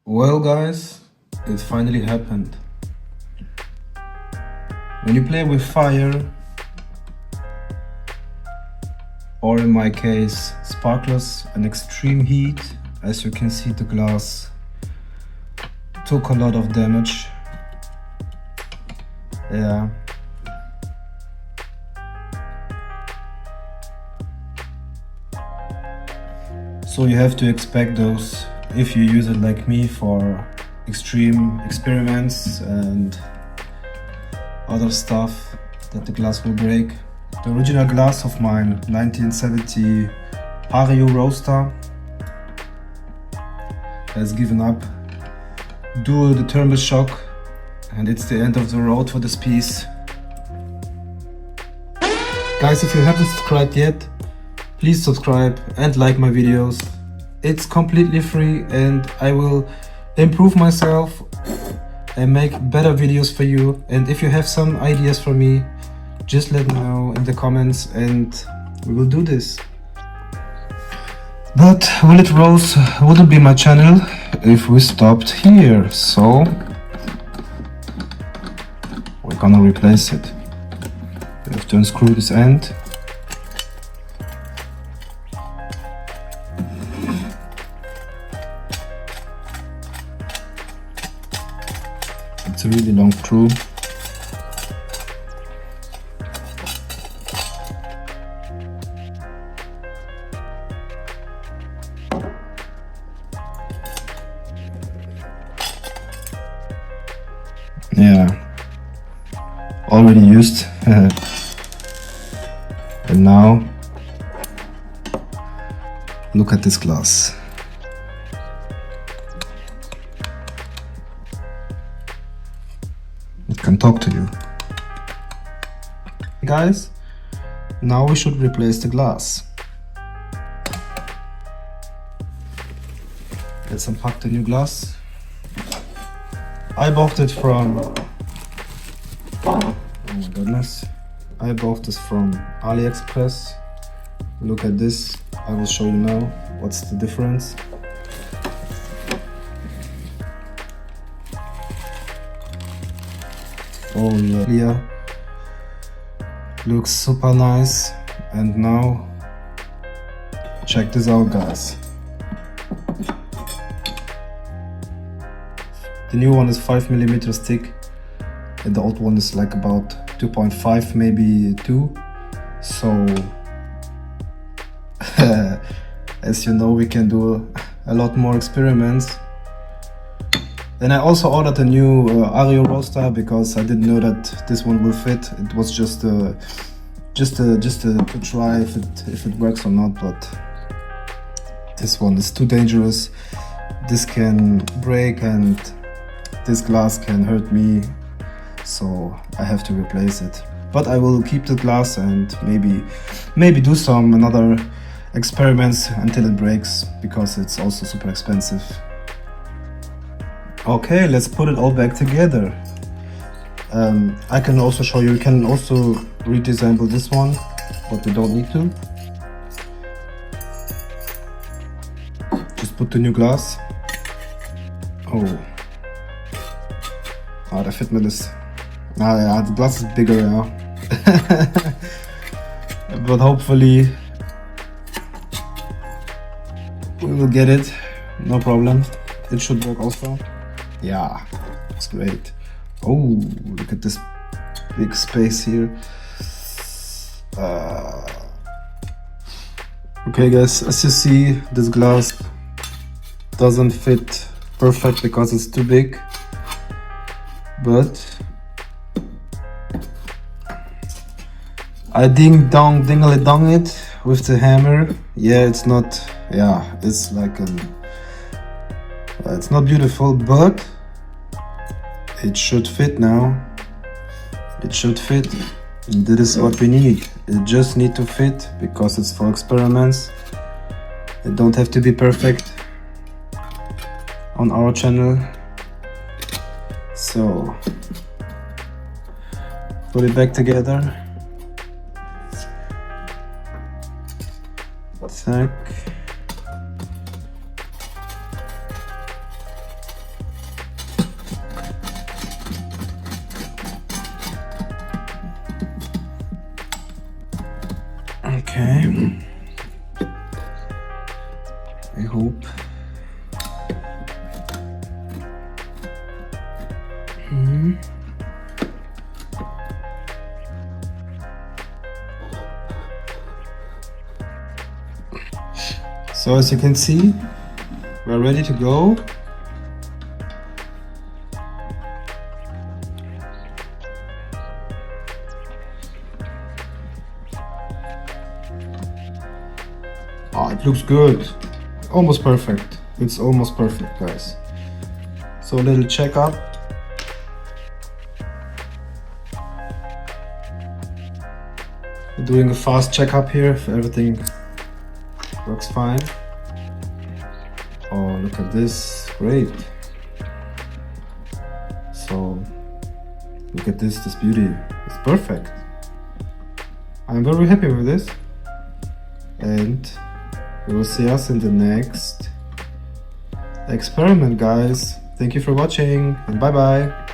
Well guys, it finally happened. When you play with fire, or in my case sparklers and extreme heat, as you can see, the glass took a lot of damage. Yeah. So you have to expect those if you use it like me for extreme experiments and other stuff, that the glass will break. The original glass of mine, 1970 Hario roaster, has given up due to the thermal shock, and it's the end of the road for this piece. Guys, if you haven't subscribed yet, please subscribe and like my videos. It's completely free and I will improve myself and make better videos for you. And if you have some ideas for me, just let me know in the comments and we will do this. But Will It Rose wouldn't be my channel if we stopped here, so we're gonna replace it. We have to unscrew this end. It's a really long screw. Yeah, already used. And now look at this glass. It can talk to you. Guys, now we should replace the glass. Let's unpack the new glass. I bought it from, oh my goodness, I bought this from AliExpress. Look at this, I will show you now what's the difference. Oh yeah, clear, looks super nice. And now check this out, guys. The new one is 5mm thick and the old one is like about 2.5, maybe 2. So as you know, we can do a lot more experiments. And I also ordered a new Hario roaster because I didn't know that this one will fit. It was just to try if it works or not, but this one is too dangerous. This can break and this glass can hurt me, so I have to replace it. But I will keep the glass and maybe do some another experiments until it breaks, because it's also super expensive. Okay, let's put it all back together. I can also show you, we can also redisassemble this one, but we don't need to. Just put the new glass. Ah, der fit mir das. Ah ja, the glass is bigger, yeah. But hopefully we will get it, no problem. It should work also. Yeah, it's great. Oh, look at this big space here. Okay guys, as you see, this glass doesn't fit perfect because it's too big. But I dingle-dong it with the hammer. Yeah, it's not, yeah, it's like it's not beautiful, but it should fit now. It should fit. And this is what we need. It just need to fit because it's for experiments. It don't have to be perfect on our channel. So put it back together. Tack. Okay. I hope. So as you can see, we're ready to go. Oh, it looks good. Almost perfect. It's almost perfect, guys. So a little checkup. We're doing a fast checkup here if everything works fine. Oh, look at this. Great. So look at this beauty. It's perfect. I'm very happy with this. And we will see us in the next experiment, guys. Thank you for watching and bye bye.